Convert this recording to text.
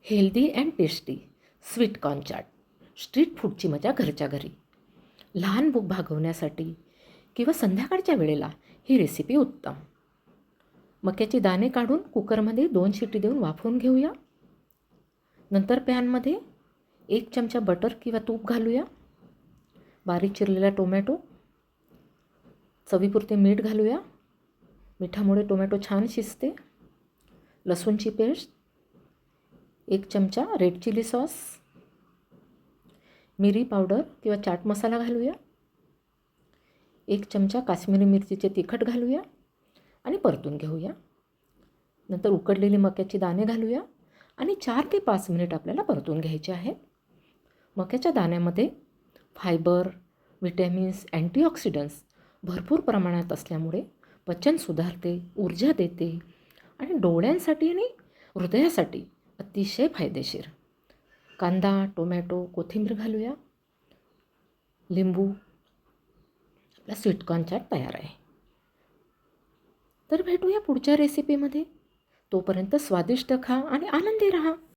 Healthy and tasty sweet corn chaat. Street फूडची मजा घरच्या घरी. लहान भूक भागवण्यासाठी किंवा संध्याकाळच्या वेळेला ही रेसिपी उत्तम. मक्याचे दाणे काढून कुकरमध्ये 2 शिटी देऊन वाफवून घेऊया. नंतर पॅनमध्ये 1 चमचा बटर किंवा तूप घालूया. बारीक चिरलेला टोमॅटो, चवीपुरते मीठ घालूया. मिठामुळे टोमॅटो छान शिजते. लसूणची पेस्ट, 1 चमचा रेड चिली सॉस, मिरी पावडर किंवा चाट मसाला घालूया. 1 चमचा काश्मीरी मिरचीचे तिखट घालूया आणि परतून घेऊया. नंतर उकडलेले मक्याचे दाणे घालूया आणि 4 ते 5 मिनिट आपल्याला परतून घ्यायचे आहेत. मक्याच्या दाण्यामध्ये फायबर, विटॅमिन्स, अँटीऑक्सिडंट्स भरपूर प्रमाणात असल्यामुळे पचन सुधारते, ऊर्जा देते आणि डोळ्यांसाठी आणि हृदयासाठी अतिशय फायदेशीर. कांदा, टोमॅटो, कोथिंबीर घालूया. लिंबू. आपला स्वीट कॉर्न चाट तयार आहे. तर भेटूया पुढच्या रेसिपीमध्ये. तोपर्यंत स्वादिष्ट खा आणि आनंदी राहा.